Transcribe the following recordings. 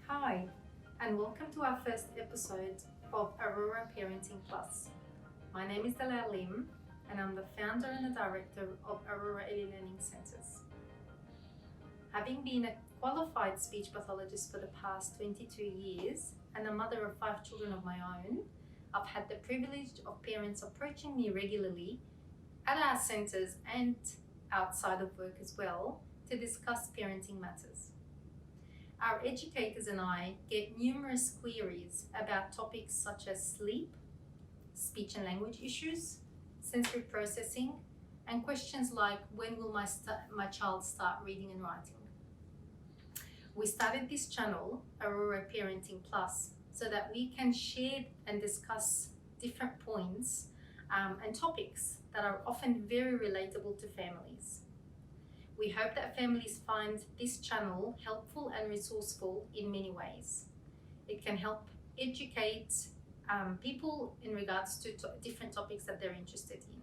Hi, and welcome to our first episode of Aurora Parenting Plus. My name is Dalal Lim, and I'm the founder and the director of Aurora Early Learning Centres. Having been a qualified speech pathologist for the past 22 years and a mother of 5 children of my own, I've had the privilege of parents approaching me regularly at our centres and outside of work as well to discuss parenting matters. Our educators and I get numerous queries about topics such as sleep, speech and language issues, sensory processing, and questions like when will my child start reading and writing. We started this channel, Aurora Parenting Plus, so that we can share and discuss different points and topics that are often very relatable to families. We hope that families find this channel helpful and resourceful in many ways. It can help educate people in regards to different topics that they're interested in.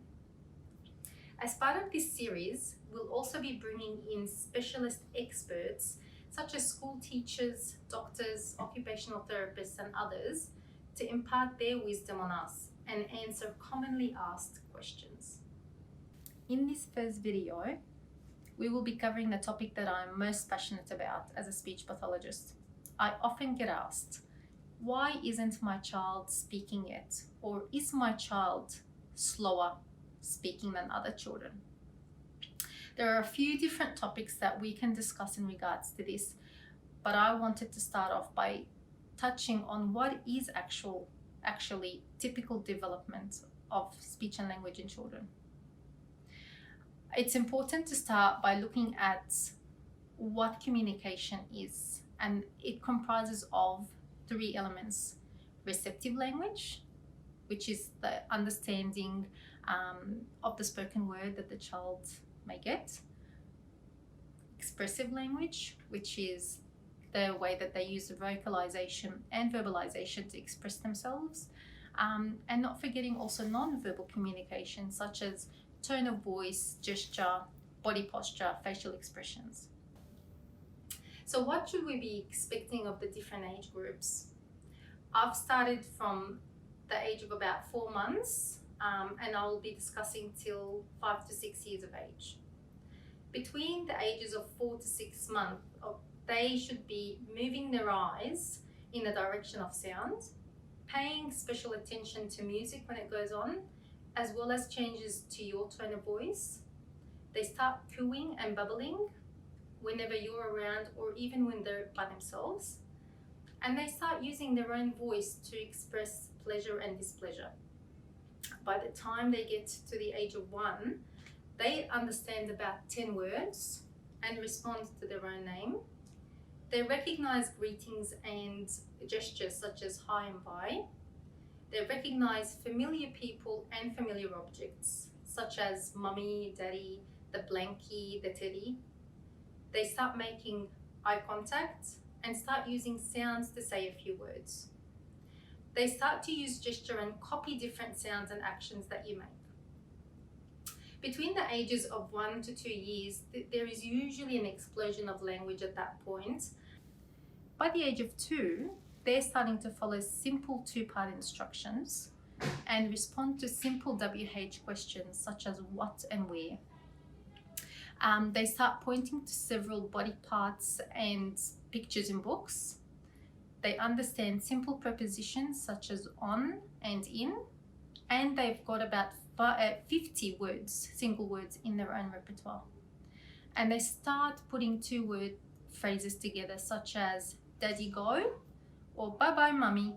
As part of this series, we'll also be bringing in specialist experts such as school teachers, doctors, occupational therapists, and others to impart their wisdom on us and answer commonly asked questions. In this first video, we will be covering the topic that I'm most passionate about as a speech pathologist. I often get asked, why isn't my child speaking yet? Or is my child slower speaking than other children? There are a few different topics that we can discuss in regards to this, but I wanted to start off by touching on what is actually typical development of speech and language in children. It's important to start by looking at what communication is, and it comprises of 3 elements: receptive language, which is the understanding of the spoken word that the child may get; expressive language, which is the way that they use the vocalization and verbalization to express themselves, and not forgetting also non-verbal communication such as tone of voice, gesture, body posture, facial expressions. So what should we be expecting of the different age groups? I've started from the age of about 4 months, and I will be discussing till 5 to 6 years of age. Between the ages of 4 to 6 months, they should be moving their eyes in the direction of sound, paying special attention to music when it goes on, as well as changes to your tone of voice. They start cooing and babbling whenever you're around or even when they're by themselves. And they start using their own voice to express pleasure and displeasure. By the time they get to the age of 1, they understand about 10 words and respond to their own name. They recognize greetings and gestures such as hi and bye. They recognize familiar people and familiar objects such as mummy, daddy, the blankie, the teddy. They start making eye contact and start using sounds to say a few words. They start to use gesture and copy different sounds and actions that you make. Between the ages of 1 to 2 years, there is usually an explosion of language at that point. By the age of 2, they're starting to follow simple 2-part instructions and respond to simple WH questions such as what and where. They start pointing to several body parts and pictures in books. They understand simple prepositions such as on and in, and they've got about 50 words, single words in their own repertoire. And they start putting 2-word phrases together such as daddy go or bye-bye mummy.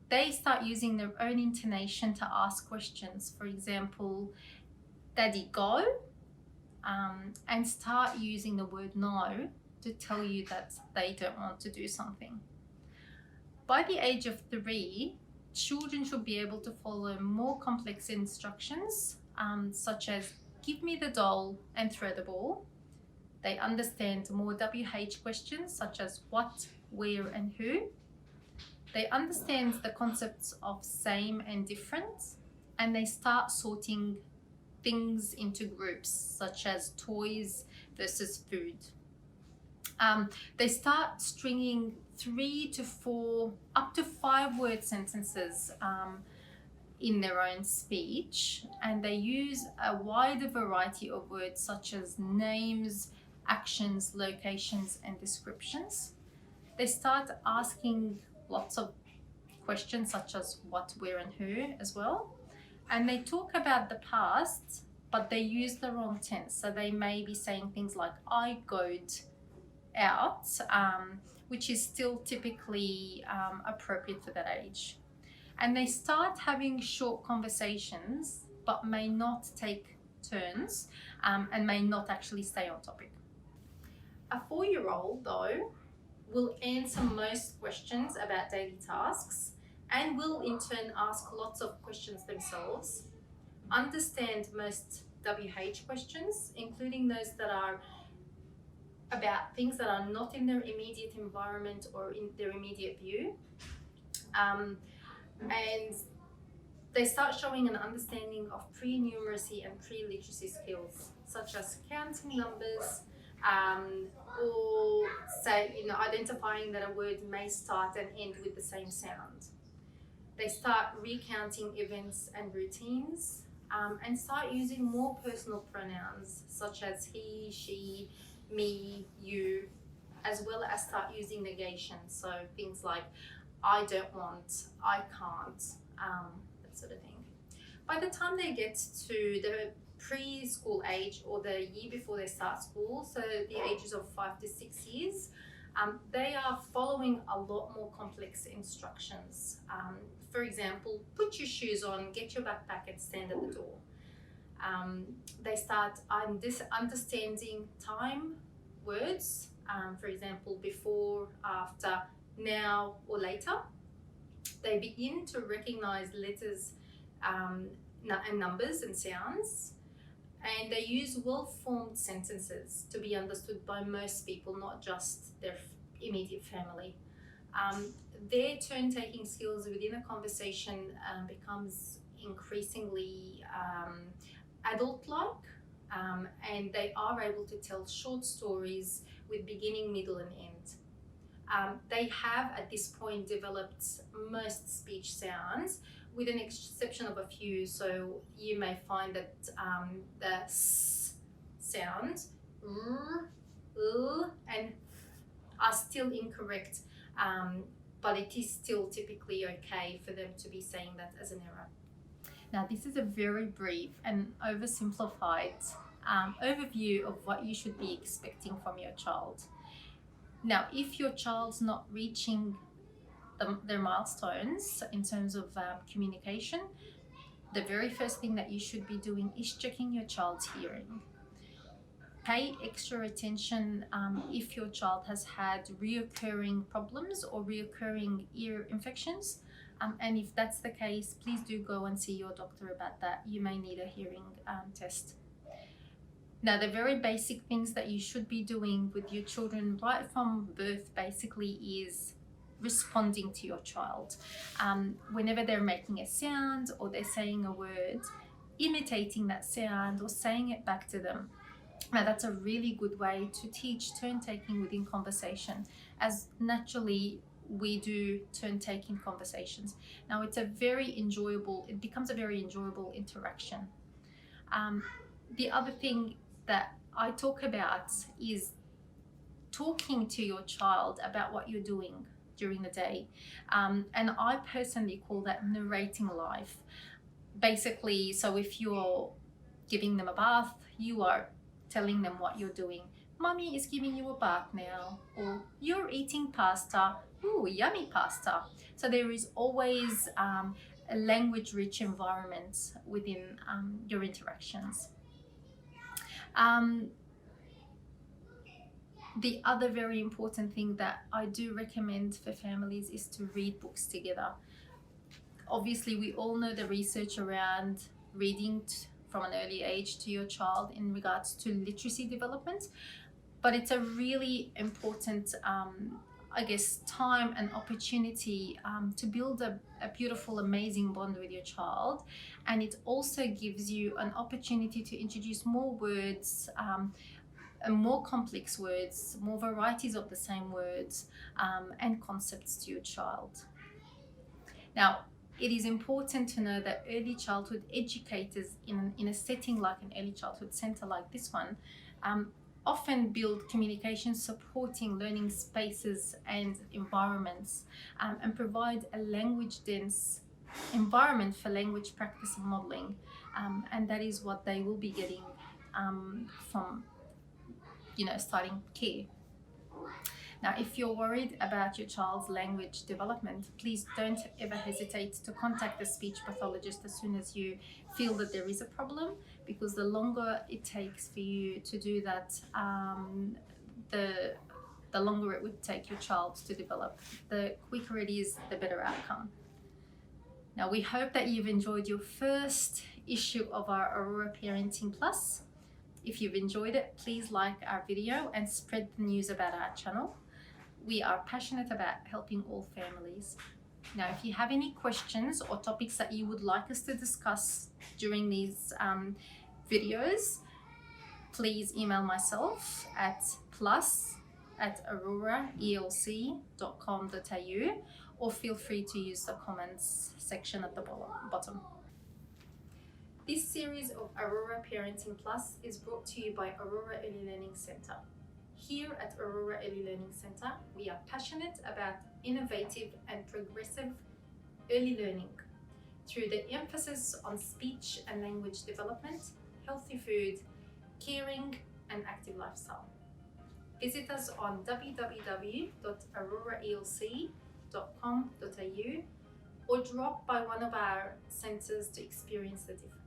They start using their own intonation to ask questions. For example, daddy go, and start using the word no to tell you that they don't want to do something. By the age of 3, children should be able to follow more complex instructions, such as give me the doll and throw the ball. They understand more WH questions such as what, where, and who. They understand the concepts of same and different, and they start sorting things into groups, such as toys versus food. They start stringing 3 to 4, up to 5 word sentences in their own speech, and they use a wider variety of words such as names, actions, locations, and descriptions. They start asking lots of questions such as what, where, and who as well. And they talk about the past, but they use the wrong tense. So they may be saying things like I goed out, which is still typically appropriate for that age. And they start having short conversations, but may not take turns and may not actually stay on topic. A 4-year-old, though, will answer most questions about daily tasks and will in turn ask lots of questions themselves, understand most WH questions, including those that are about things that are not in their immediate environment or in their immediate view. And they start showing an understanding of pre-numeracy and pre-literacy skills, such as counting numbers, or say, identifying that a word may start and end with the same sound. They start recounting events and routines, and start using more personal pronouns, such as he, she, me, you, as well as start using negation. So things like I don't want, I can't, that sort of thing. By the time they get to the preschool age or the year before they start school, so the ages of 5 to 6 years, they are following a lot more complex instructions. For example, put your shoes on, get your backpack and stand at the door. They start understanding time words, for example, before, after, now, or later. They begin to recognize letters and numbers and sounds, and they use well-formed sentences to be understood by most people, not just their immediate family. Their turn-taking skills within a conversation becomes increasingly adult-like, and they are able to tell short stories with beginning, middle, and end. They have at this point developed most speech sounds, with an exception of a few. So you may find that the s sound, r, l, and are still incorrect, but it is still typically okay for them to be saying that as an error. Now, this is a very brief and oversimplified overview of what you should be expecting from your child. Now, if your child's not reaching their milestones in terms of communication, the very first thing that you should be doing is checking your child's hearing. Pay extra attention if your child has had reoccurring problems or reoccurring ear infections. And if that's the case, please do go and see your doctor about that. You may need a hearing test. Now, the very basic things that you should be doing with your children right from birth basically is responding to your child. Whenever they're making a sound or they're saying a word, imitating that sound or saying it back to them. Now, that's a really good way to teach turn-taking within conversation, as naturally we do turn-taking conversations. Now, it becomes a very enjoyable interaction. The other thing that I talk about is talking to your child about what you're doing during the day. And I personally call that narrating life. Basically, so if you're giving them a bath, you are telling them what you're doing. Mummy is giving you a bath now, or you're eating pasta. Ooh, yummy pasta. So there is always a language-rich environment within your interactions. The other very important thing that I do recommend for families is to read books together. Obviously, we all know the research around reading from an early age to your child in regards to literacy development, but it's a really important time and opportunity to build a beautiful, amazing bond with your child. And it also gives you an opportunity to introduce more words, more complex words, more varieties of the same words, and concepts to your child. Now, it is important to know that early childhood educators in a setting like an early childhood centre like this one often build communication supporting learning spaces and environments, and provide a language-dense environment for language practice and modelling, and that is what they will be getting from starting care. Now, if you're worried about your child's language development, please don't ever hesitate to contact the speech pathologist as soon as you feel that there is a problem, because the longer it takes for you to do that, the longer it would take your child to develop. The quicker it is, the better outcome. Now, we hope that you've enjoyed your first issue of our Aurora Parenting Plus. If you've enjoyed it, please like our video and spread the news about our channel. We are passionate about helping all families. Now, if you have any questions or topics that you would like us to discuss during these videos, please email myself at plus@auroraelc.com.au, or feel free to use the comments section at the bottom. This series of Aurora Parenting Plus is brought to you by Aurora Early Learning Centre. Here at Aurora Early Learning Centre, we are passionate about innovative and progressive early learning through the emphasis on speech and language development, healthy food, caring, and active lifestyle. Visit us on www.auroraelc.com.au or drop by one of our centres to experience the difference.